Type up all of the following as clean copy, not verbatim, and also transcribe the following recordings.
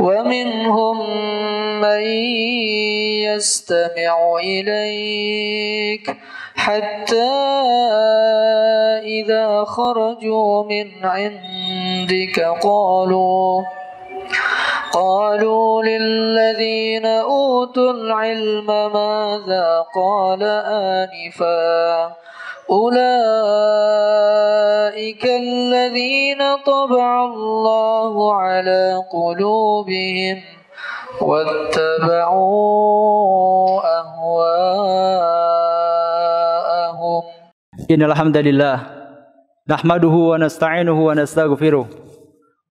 ومنهم من يستمع إليك حتى إذا خرجوا من عندك قالوا للذين أوتوا العلم ماذا قال آنفا أولئك الذين طبع الله على قلوبهم واتبعوا أهواءهم. إن الحمد لله نحمده ونستعينه ونستغفره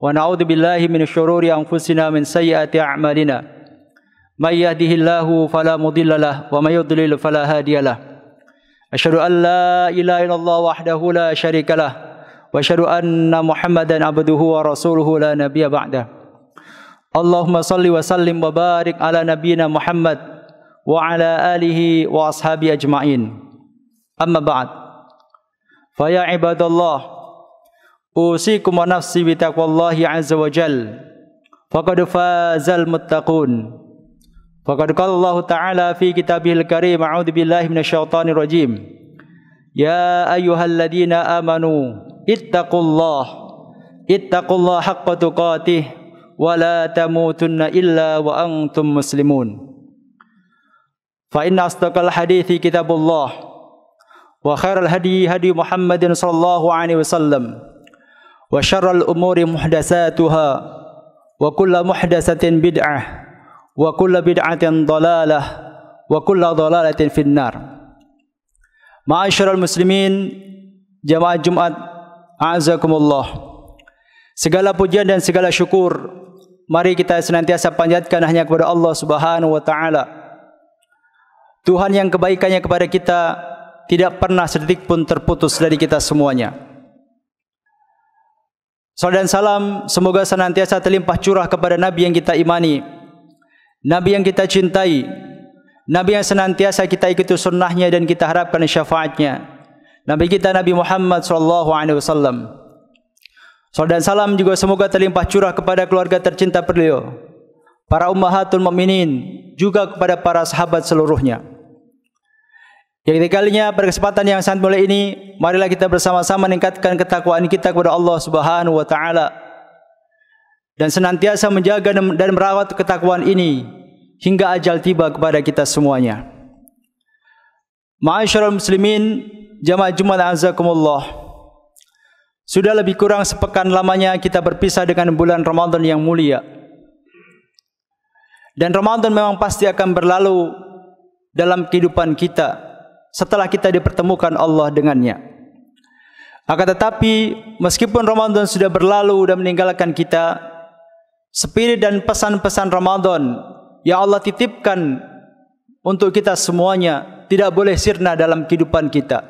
ونعوذ بالله من شرور أنفسنا من سيئات أعمالنا من يهده الله فلا مضل له ومن يضلل فلا هادي له أشهد أن لا إله إلا الله وحده لا شريك له وأشهد أن محمدا عبده ورسوله لا نبي بعده اللهم صل وسلم وبارك على نبينا محمد وعلى آله وأصحابه أجمعين أما بعد فيا عباد الله أوصيكم ونفسي بتقوى الله عز وجل فقد فاز المتقون فقد قال الله تعالى في كتابه الكريم أعوذ بالله من الشيطان الرجيم يا أيها الذين آمنوا اتقوا الله حق تقاته ولا تموتن إلا وأنتم مسلمون فإن أصدق الحديث كتاب الله وخير الهدي هدي محمد صلى الله عليه وسلم وشر الأمور محدثاتها وكل محدثة بدعة وكل بدعة ضلالة وكل ضلالة في النار. Ma'asyiral muslimin, jamaah Jumat, a'azakumullah. Segala pujian dan segala syukur mari kita senantiasa panjatkan hanya kepada Allah Subhanahu wa taala. Tuhan yang kebaikannya kepada kita tidak pernah sedetik pun terputus dari kita semuanya. Salam dan salam semoga senantiasa terlimpah curah kepada Nabi yang kita imani, Nabi yang kita cintai, Nabi yang senantiasa kita ikuti sunnahnya dan kita harapkan syafaatnya, Nabi kita Nabi Muhammad SAW. Salam dan salam juga semoga terlimpah curah kepada keluarga tercinta beliau, para ummahatul mukminin, juga kepada para sahabat seluruhnya. Yang ketiga pada kesempatan yang sangat mulia ini, marilah kita bersama-sama meningkatkan ketakwaan kita kepada Allah Subhanahu wa taala dan senantiasa menjaga dan merawat ketakwaan ini hingga ajal tiba kepada kita semuanya. Ma'asyiral muslimin, jamaah Jumat azakumullah. Sudah lebih kurang sepekan lamanya kita berpisah dengan bulan Ramadan yang mulia. Dan Ramadan memang pasti akan berlalu dalam kehidupan kita setelah kita dipertemukan Allah dengannya. Akan tetapi meskipun Ramadan sudah berlalu dan meninggalkan kita, spirit dan pesan-pesan Ramadan yang Allah titipkan untuk kita semuanya tidak boleh sirna dalam kehidupan kita.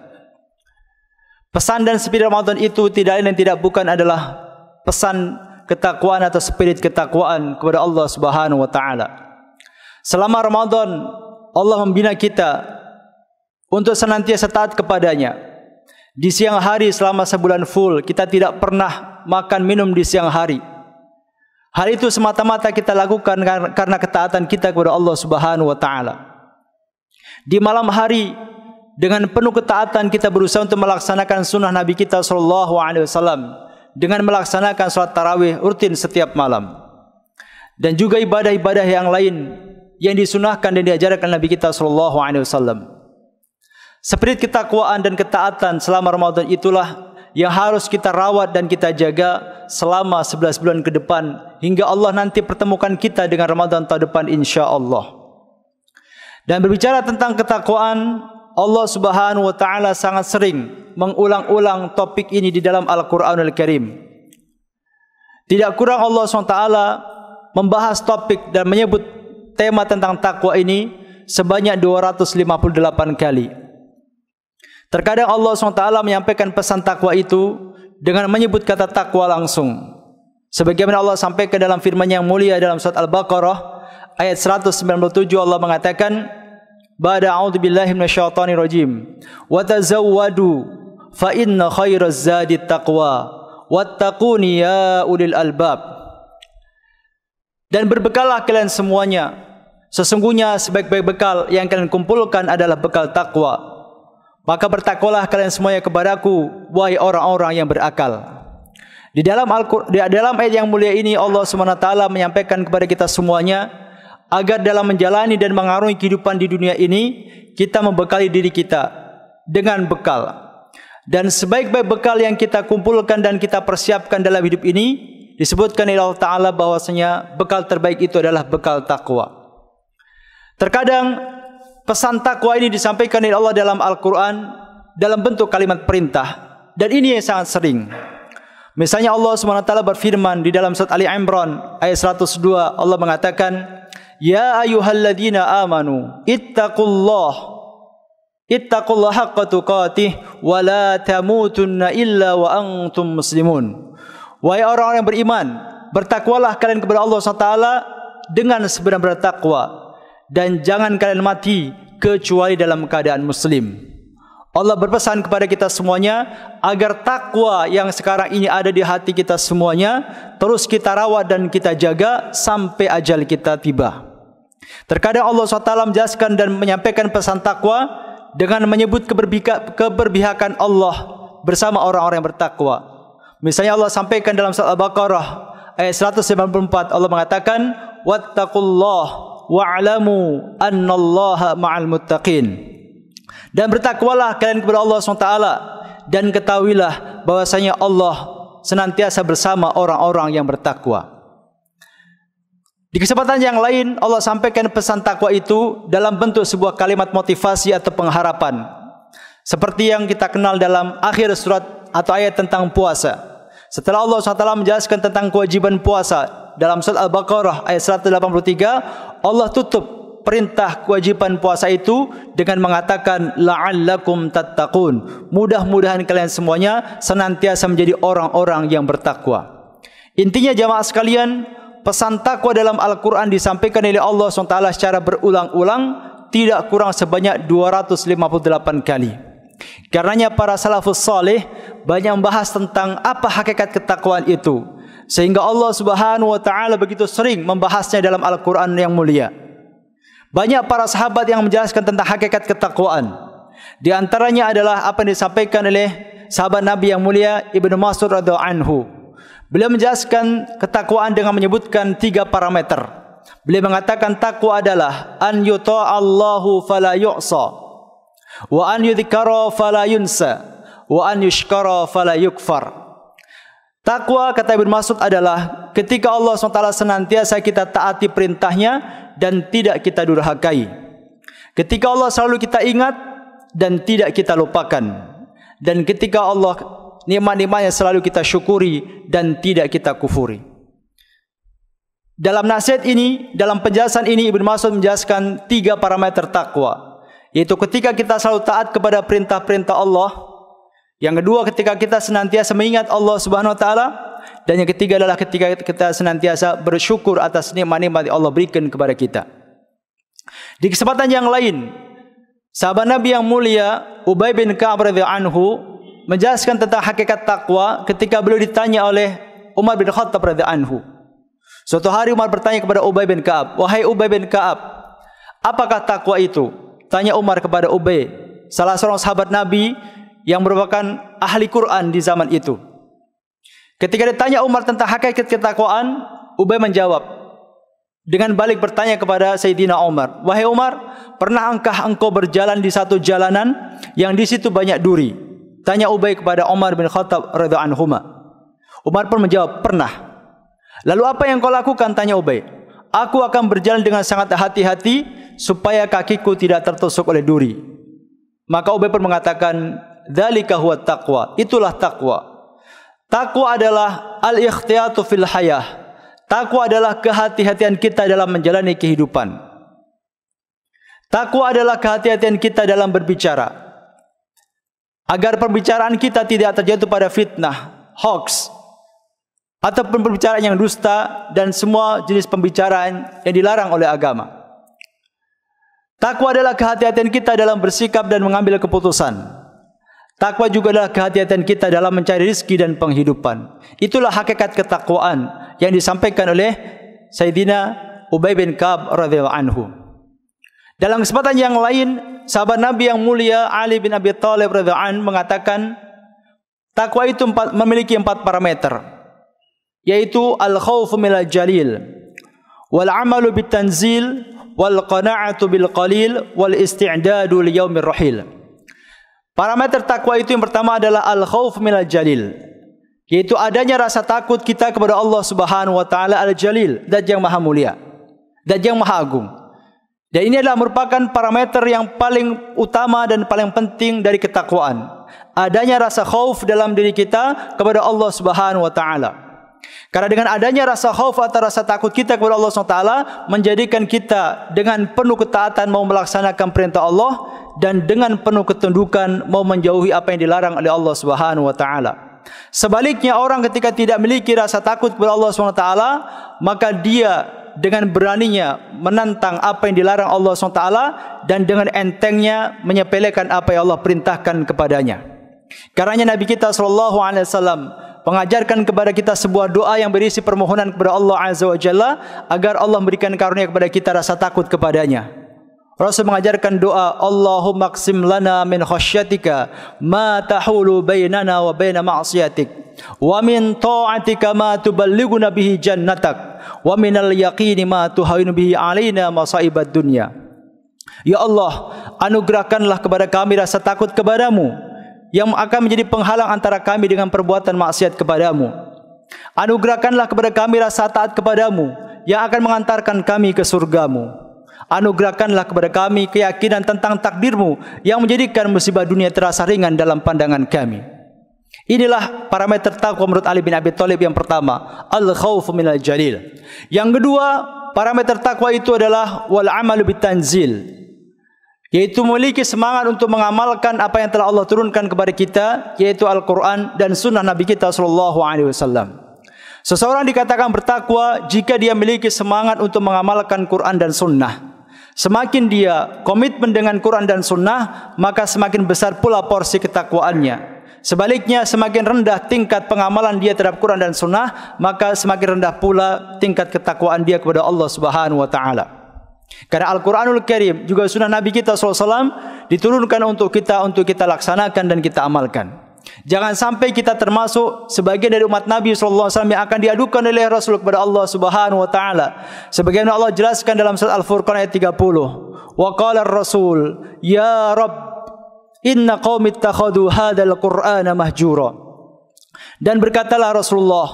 Pesan dan spirit Ramadan itu tidak lain dan tidak bukan adalah pesan ketakwaan atau spirit ketakwaan kepada Allah Subhanahu wa taala. Selama Ramadan Allah membina kita untuk senantiasa taat kepadanya. Di siang hari selama sebulan full kita tidak pernah makan minum di siang hari. Hal itu semata-mata kita lakukan karena ketaatan kita kepada Allah Subhanahu wa taala. Di malam hari dengan penuh ketaatan kita berusaha untuk melaksanakan sunnah Nabi kita sallallahu alaihi wasallam dengan melaksanakan salat tarawih rutin setiap malam. Dan juga ibadah-ibadah yang lain yang disunahkan dan diajarkan Nabi kita sallallahu alaihi wasallam. Spirit ketakwaan dan ketaatan selama Ramadan itulah yang harus kita rawat dan kita jaga selama 11 bulan ke depan hingga Allah nanti pertemukan kita dengan Ramadan tahun depan insya-Allah. Dan berbicara tentang ketakwaan, Allah Subhanahu wa taala sangat sering mengulang-ulang topik ini di dalam Al-Qur'anul Karim. Tidak kurang Allah SWT membahas topik dan menyebut tema tentang takwa ini sebanyak 258 kali. Terkadang Allah SWT menyampaikan pesan takwa itu dengan menyebut kata takwa langsung. Sebagaimana Allah sampaikan dalam firman yang mulia dalam surat Al-Baqarah ayat 197, Allah mengatakan, Ba'da a'udzu billahi minasyaitonir rajim. Wa tazawwadu fa inna khairaz zadi taqwa wattaquni ya ulil albab. Dan berbekallah kalian semuanya. Sesungguhnya sebaik-baik bekal yang kalian kumpulkan adalah bekal takwa. Maka bertakwalah kalian semuanya kepadaku, wahai orang-orang yang berakal. Di dalam ayat yang mulia ini Allah SWT menyampaikan kepada kita semuanya agar dalam menjalani dan mengarungi kehidupan di dunia ini kita membekali diri kita dengan bekal. Dan sebaik-baik bekal yang kita kumpulkan dan kita persiapkan dalam hidup ini disebutkan oleh Allah Ta'ala bahwasanya bekal terbaik itu adalah bekal takwa. Terkadang pesan takwa ini disampaikan oleh Allah dalam Al-Quran dalam bentuk kalimat perintah, dan ini yang sangat sering. Misalnya Allah SWT berfirman di dalam surat Ali Imran ayat 102, Allah mengatakan, Ya ayyuhalladzina amanu ittaqullaha haqqa tuqatih wa la tamutunna illa wa antum muslimun. Wahai orang-orang yang beriman, bertakwalah kalian kepada Allah SWT dengan sebenar-benar takwa, dan jangan kalian mati kecuali dalam keadaan muslim. Allah berpesan kepada kita semuanya agar takwa yang sekarang ini ada di hati kita semuanya terus kita rawat dan kita jaga sampai ajal kita tiba. Terkadang Allah SWT menjelaskan dan menyampaikan pesan takwa dengan menyebut keberpihakan Allah bersama orang-orang yang bertakwa. Misalnya Allah sampaikan dalam surat Al-Baqarah ayat 194, Allah mengatakan, Wattaqullah wa'alamu annallaha ma'al muttaqin. Dan bertakwalah kalian kepada Allah SWT, dan ketahuilah bahwasanya Allah senantiasa bersama orang-orang yang bertakwa. Di kesempatan yang lain Allah sampaikan pesan takwa itu dalam bentuk sebuah kalimat motivasi atau pengharapan, seperti yang kita kenal dalam akhir surat atau ayat tentang puasa. Setelah Allah SWT menjelaskan tentang kewajiban puasa dalam surat Al-Baqarah ayat 183, Allah tutup perintah kewajiban puasa itu dengan mengatakan la'allakum tattaqun. Mudah-mudahan kalian semuanya senantiasa menjadi orang-orang yang bertakwa. Intinya jamaah sekalian, pesan takwa dalam Al-Quran disampaikan oleh Allah SWT secara berulang-ulang, tidak kurang sebanyak 258 kali. Karenanya para salafus salih banyak membahas tentang apa hakikat ketakwaan itu, sehingga Allah Subhanahu wa taala begitu sering membahasnya dalam Al-Quran yang mulia. Banyak para sahabat yang menjelaskan tentang hakikat ketakwaan. Di antaranya adalah apa yang disampaikan oleh sahabat Nabi yang mulia Ibnu Mas'ud radhiyallahu anhu. Beliau menjelaskan ketakwaan dengan menyebutkan 3 parameter. Beliau mengatakan takwa adalah an yuta'allahu fala yu'sa, wa an yudhkara fala yunsa, wa an yushkara fala yukfar. Takwa, kata Ibnu Mas'ud, adalah ketika Allah SWT senantiasa kita taati perintahnya dan tidak kita durhakai. Ketika Allah selalu kita ingat dan tidak kita lupakan. Dan ketika Allah nikmat-nikmatnya selalu kita syukuri dan tidak kita kufuri. Dalam nasihat ini, dalam penjelasan ini, Ibnu Mas'ud menjelaskan 3 parameter takwa, yaitu ketika kita selalu taat kepada perintah-perintah Allah. Yang kedua, ketika kita senantiasa mengingat Allah Subhanahu wa taala. Dan yang ketiga adalah ketika kita senantiasa bersyukur atas nikmat-nikmat yang Allah berikan kepada kita. Di kesempatan yang lain, sahabat Nabi yang mulia Ubay bin Ka'ab radhiyallahu anhu menjelaskan tentang hakikat takwa ketika beliau ditanya oleh Umar bin Khattab radhiyallahu anhu. Suatu hari Umar bertanya kepada Ubay bin Ka'ab, "Wahai Ubay bin Ka'ab, apakah takwa itu?" Tanya Umar kepada Ubay, salah seorang sahabat Nabi yang merupakan ahli Quran di zaman itu. Ketika ditanya Umar tentang hakikat ketakwaan, Ubay menjawab dengan balik bertanya kepada Sayyidina Umar, "Wahai Umar, pernahkah engkau berjalan di satu jalanan yang di situ banyak duri?" Tanya Ubay kepada Umar bin Khattab radhiyallahu anhu. Umar pun menjawab, "Pernah." "Lalu apa yang kau lakukan?" tanya Ubay. "Aku akan berjalan dengan sangat hati-hati supaya kakiku tidak tertusuk oleh duri." Maka Ubay pun mengatakan, "Dzalika huwa taqwa." Itulah takwa. Takwa adalah al-ikhtiyatu fil hayah. Takwa adalah kehati-hatian kita dalam menjalani kehidupan. Takwa adalah kehati-hatian kita dalam berbicara, agar pembicaraan kita tidak terjatuh pada fitnah, hoax, ataupun pembicaraan yang dusta dan semua jenis pembicaraan yang dilarang oleh agama. Takwa adalah kehati-hatian kita dalam bersikap dan mengambil keputusan. Takwa juga adalah kehati-hatian kita dalam mencari rezeki dan penghidupan. Itulah hakikat ketakwaan yang disampaikan oleh Sayyidina Ubay bin Ka'ab radhiyallahu anhu. Dalam kesempatan yang lain, sahabat Nabi yang mulia Ali bin Abi Thalib radhiyallahu anhu mengatakan takwa itu memiliki 4 parameter, yaitu al-khawfu minal jalil, wal amalu bitanzil, wal qana'atu bil qalil, wal isti'dadu li yaumir rahil. Parameter takwa itu yang pertama adalah al-khawf minal jalil, yaitu adanya rasa takut kita kepada Allah Subhanahu wa taala al-jalil, zat yang maha mulia, zat yang maha agung. Dan ini adalah merupakan parameter yang paling utama dan paling penting dari ketakwaan. Adanya rasa khauf dalam diri kita kepada Allah Subhanahu wa taala. Karena dengan adanya rasa khauf atau rasa takut kita kepada Allah Subhanahu wa taala menjadikan kita dengan penuh ketaatan mau melaksanakan perintah Allah dan dengan penuh ketundukan mau menjauhi apa yang dilarang oleh Allah Subhanahu wa taala. Sebaliknya, orang ketika tidak memiliki rasa takut kepada Allah Subhanahu wa taala, maka dia dengan beraninya menantang apa yang dilarang Allah SWT dan dengan entengnya menyepelekan apa yang Allah perintahkan kepadanya. Karenanya Nabi kita SAW mengajarkan kepada kita sebuah doa yang berisi permohonan kepada Allah Azza wa Jalla agar Allah memberikan karunia kepada kita rasa takut kepadanya. Rasul mengajarkan doa, Allahumma qsim lana min khasyatika ma tahulu bainana wa baina ma'siyatik wa min ta'atika ma tuballighuna bihi jannatak wa minal yaqini ma tuhawinu bihi alaina masaibad dunya. Ya Allah, anugerahkanlah kepada kami rasa takut kepadamu yang akan menjadi penghalang antara kami dengan perbuatan maksiat kepadamu. Anugerahkanlah kepada kami rasa taat kepadamu yang akan mengantarkan kami ke surgamu. Anugerahkanlah kepada kami keyakinan tentang takdirmu yang menjadikan musibah dunia terasa ringan dalam pandangan kami. Inilah parameter takwa menurut Ali bin Abi Thalib yang pertama, al-khawfu minal jalil. Yang kedua, parameter takwa itu adalah wal amalu bitanzil, yaitu memiliki semangat untuk mengamalkan apa yang telah Allah turunkan kepada kita, yaitu Al-Quran dan sunnah Nabi kita SAW. Seseorang dikatakan bertakwa jika dia memiliki semangat untuk mengamalkan Quran dan sunnah. Semakin dia komitmen dengan Quran dan sunnah, maka semakin besar pula porsi ketakwaannya. Sebaliknya, semakin rendah tingkat pengamalan dia terhadap Quran dan sunnah, maka semakin rendah pula tingkat ketakwaan dia kepada Allah Subhanahu wa taala. Karena Al-Quranul Karim juga sunnah Nabi kita SAW diturunkan untuk kita laksanakan dan kita amalkan. Jangan sampai kita termasuk sebagian dari umat Nabi SAW yang akan diadukan oleh Rasul kepada Allah Subhanahu wa taala. Sebagaimana Allah jelaskan dalam surat Al-Furqan ayat 30. Wa qala ar-rasul ya Rabb inna qaumi ittakhadhu hadzal qur'ana mahjura. Dan berkatalah Rasulullah,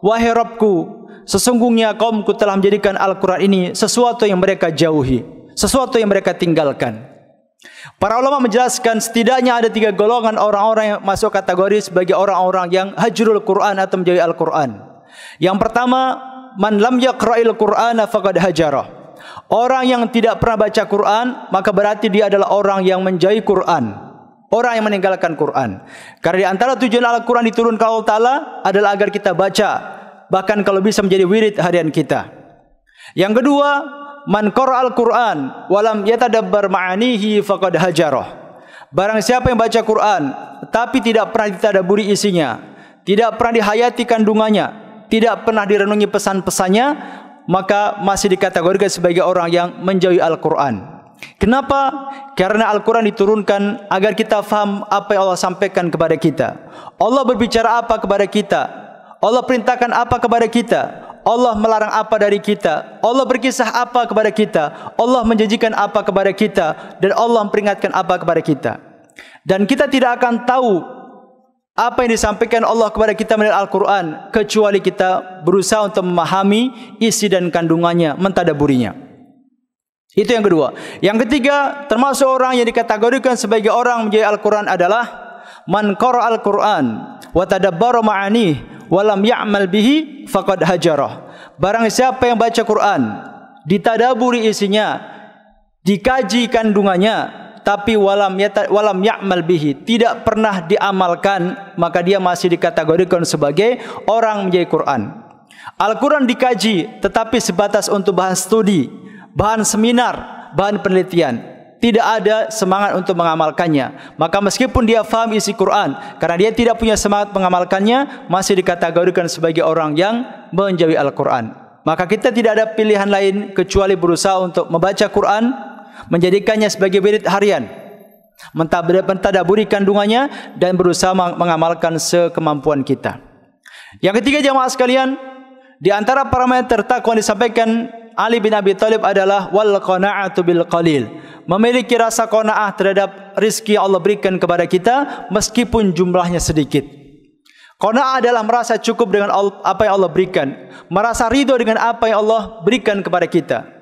wahai Rabbku, sesungguhnya kaumku telah menjadikan Al-Quran ini sesuatu yang mereka jauhi, sesuatu yang mereka tinggalkan. Para ulama menjelaskan setidaknya ada 3 golongan orang-orang yang masuk kategori sebagai orang-orang yang hajrul Quran atau menjauhi Al-Quran. Yang pertama, man lam yaqra'il Qur'ana faqad hajarah. Orang yang tidak pernah baca Quran, maka berarti dia adalah orang yang menjauhi Quran, orang yang meninggalkan Quran. Karena di antara tujuan Al-Quran diturunkan Allah Ta'ala adalah agar kita baca, bahkan kalau bisa menjadi wirid harian kita. Yang kedua, man qara'al Qur'an walam yatadabbar ma'anihi faqad hajarah. Barang siapa yang baca Quran tapi tidak pernah ditadabburi isinya, tidak pernah dihayati kandungannya, tidak pernah direnungi pesan-pesannya, maka masih dikategorikan sebagai orang yang menjauhi Al-Quran. Kenapa? Karena Al-Quran diturunkan agar kita faham apa yang Allah sampaikan kepada kita. Allah berbicara apa kepada kita, Allah perintahkan apa kepada kita, Allah melarang apa dari kita, Allah berkisah apa kepada kita, Allah menjanjikan apa kepada kita, dan Allah memperingatkan apa kepada kita. Dan kita tidak akan tahu apa yang disampaikan Allah kepada kita melalui Al-Quran kecuali kita berusaha untuk memahami isi dan kandungannya, mentadaburinya. Itu yang kedua. Yang ketiga, termasuk orang yang dikategorikan sebagai orang menjauhi Al-Quran adalah man qara'al Quran wa tadabbara ma'anihi walam ya'mal bihi faqad hajarah. Barang siapa yang baca Quran, ditadaburi isinya, dikaji kandungannya, tapi walam ya'mal bihi, tidak pernah diamalkan, maka dia masih dikategorikan sebagai orang menjauhi Quran. Al-Quran dikaji tetapi sebatas untuk bahan studi, bahan seminar, bahan penelitian. Tidak ada semangat untuk mengamalkannya. Maka meskipun dia faham isi Quran, karena dia tidak punya semangat mengamalkannya, masih dikategorikan sebagai orang yang menjauhi Al-Quran. Maka kita tidak ada pilihan lain kecuali berusaha untuk membaca Quran, menjadikannya sebagai wirid harian, mentadabburi kandungannya dan berusaha mengamalkan sekemampuan kita. Yang ketiga jamaah sekalian, di antara parameter takwa yang disampaikan Ali bin Abi Thalib adalah wal qanaa'atu bil qalil. Memiliki rasa qanaah terhadap rizki yang Allah berikan kepada kita meskipun jumlahnya sedikit. Qanaah adalah merasa cukup dengan apa yang Allah berikan, merasa ridho dengan apa yang Allah berikan kepada kita.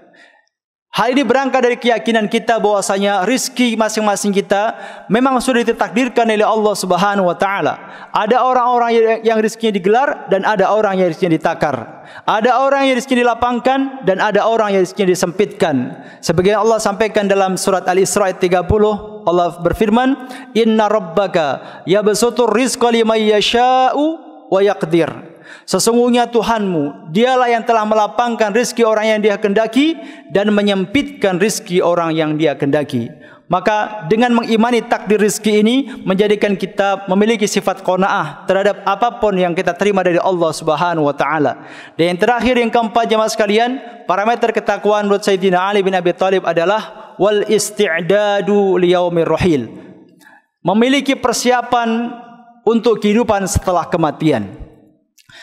Hal ini berangkat dari keyakinan kita bahwasanya rizki masing-masing kita memang sudah ditakdirkan oleh Allah Subhanahu wa taala. Ada orang-orang yang rizkinya digelar dan ada orang yang rizkinya ditakar. Ada orang yang rizkinya dilapangkan dan ada orang yang rizkinya disempitkan. Sebagaimana Allah sampaikan dalam surat Al-Isra ayat 30, Allah berfirman, "Inna rabbaka yabsutur rizqa liman yasha'u wa yaqdir." Sesungguhnya Tuhanmu, dialah yang telah melapangkan rizki orang yang dia kehendaki dan menyempitkan rizki orang yang dia kehendaki. Maka dengan mengimani takdir rizki ini menjadikan kita memiliki sifat qanaah terhadap apapun yang kita terima dari Allah Subhanahu wa taala. Dan yang terakhir, yang keempat jemaah sekalian, parameter ketakwaan menurut Sayyidina Ali bin Abi Thalib adalah wal isti'dadu liyaumir rahil. Memiliki persiapan untuk kehidupan setelah kematian.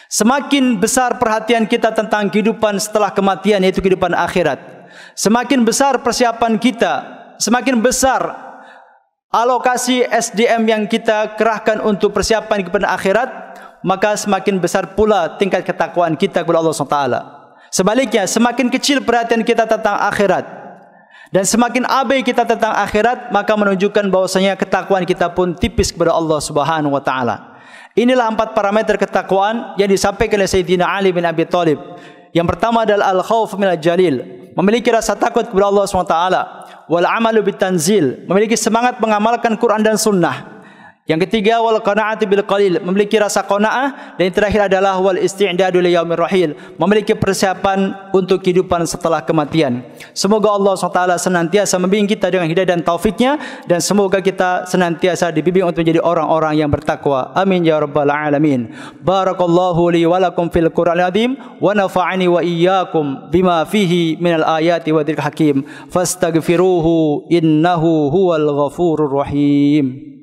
Semakin besar perhatian kita tentang kehidupan setelah kematian, yaitu kehidupan akhirat, semakin besar persiapan kita, semakin besar alokasi SDM yang kita kerahkan untuk persiapan kehidupan akhirat, maka semakin besar pula tingkat ketakwaan kita kepada Allah SWT. Sebaliknya, semakin kecil perhatian kita tentang akhirat dan semakin abai kita tentang akhirat, maka menunjukkan bahwasanya ketakwaan kita pun tipis kepada Allah Subhanahu wa taala. Inilah 4 parameter ketakwaan yang disampaikan oleh Sayyidina Ali bin Abi Thalib. Yang pertama adalah al-khauf minal jalil, memiliki rasa takut kepada Allah SWT. Wal amalu bitanzil, memiliki semangat mengamalkan Quran dan sunnah. Yang ketiga wal qanaa'atu bil qalil, memiliki rasa qanaah. Dan yang terakhir adalah wal isti'dadu liyaumir rahil, memiliki persiapan untuk kehidupan setelah kematian. Semoga Allah SWT senantiasa membimbing kita dengan hidayah dan taufiknya, dan semoga kita senantiasa dibimbing untuk menjadi orang-orang yang bertakwa. Amin ya rabbal alamin. Barakallahu li wa lakum fil Qur'anil azim wa nafa'ani wa iyyakum bima fihi minal ayati wa dzikril hakim. Fastaghfiruhu innahu huwal ghafurur rahim.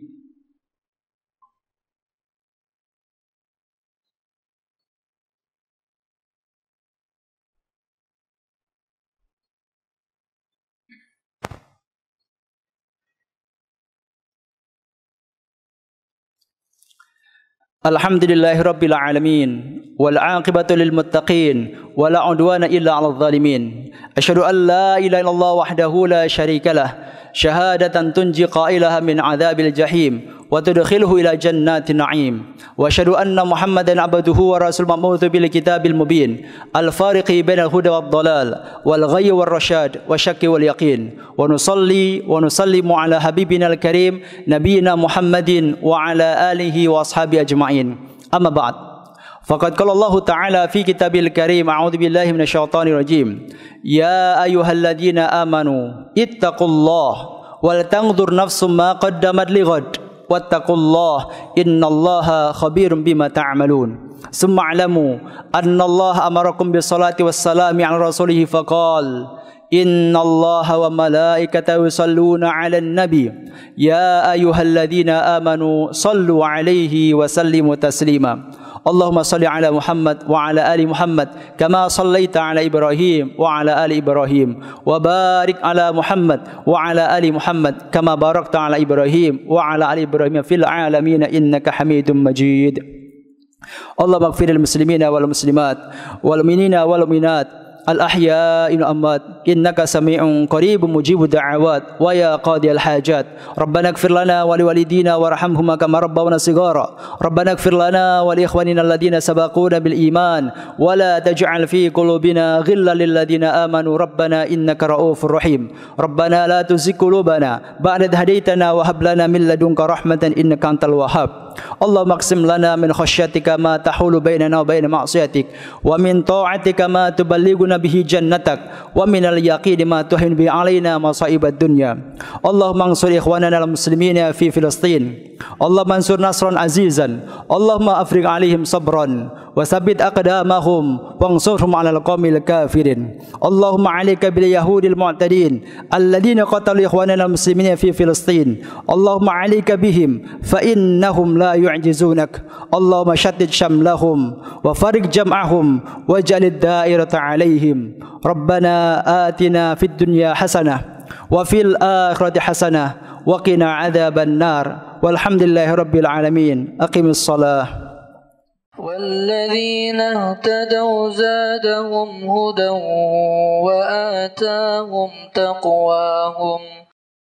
Alhamdulillahirabbil alamin wal 'aqibatu lil muttaqin wala 'udwana illa 'alal zalimin. Asyhadu an la ilaha illallah wahdahu la syarikalah syahadatan tunji qailaha min 'adzabil jahim wa tudkhiluhu ila jannatin na'im. Wa asyhadu anna Muhammadan 'abduhu wa rasul mab'uts bil kitabil mubin al fariqi bainal huda wad dhalal wal ghayyi war rasyad wa syakki wal yaqin. Wa nusalli wa nusallimu ala habibina al karim nabiyina Muhammadin wa ala alihi wa ashabi ajma'in. Amma ba'd. Faqad qala Allah Ta'ala fi kitabil karim, a'udzu billahi minasyaitonir rajim. Ya ayyuhalladzina amanu ittaqullaha wal tanzur nafsum ma qaddamat lighad wattaqullaha innallaha khabirum bima ta'malun. Summa a'lamu annallaha amarakum bis salati was salami 'ala rasulih faqala innallaha wa malaikatahu yusalluna 'alan nabi ya ayyuhalladzina amanu sallu 'alaihi wa sallimu taslima. Allahumma salli ala Muhammad wa ala ali Muhammad kama sallaita ala Ibrahim wa ala ali Ibrahim wa barik ala Muhammad wa ala ali Muhammad kama barakta ala Ibrahim wa ala ali Ibrahim fil alamin innaka Hamidum Majid. Allahumma ighfir lil muslimina wal muslimat wal mu'minina wal mu'minat الأحياء الأموات إنك سميع قريب مجيب الدعوات ويا قاضي الحاجات. ربنا اغفر لنا ولوالدينا وارحمهما كما ربونا صغارا. ربنا اغفر لنا ولإخواننا الذين سبقونا بالإيمان ولا تجعل في قلوبنا غلا للذين آمنوا ربنا إنك رؤوف رحيم. ربنا لا تزغ قلوبنا بعد إذ هديتنا وهب لنا من لدنك رحمة إنك أنت الوهاب. اللهم اقسم لنا من خشيتك ما تحول بيننا وبين معصيتك ومن طاعتك ما تبلغنا به جنتك ومن اليقين ما تهون به علينا مصائب الدنيا. اللهم انصر إخواننا المسلمين في فلسطين. اللهم انصر نصرا عزيزا. اللهم أفرغ عليهم صبرا وثبت أقدامهم وانصرهم على القوم الكافرين اللهم عليك باليهود المعتدين الذين قتلوا إخواننا المسلمين في فلسطين اللهم عليك بهم فإنهم لا يعجزونك اللهم شتت شملهم وفرق جمعهم واجعل الدائرة عليهم ربنا آتنا في الدنيا حسنة وفي الآخرة حسنة وقنا عذاب النار والحمد لله رب العالمين أقم الصلاة والذين اهتدوا زادهم هدى وآتاهم تقواهم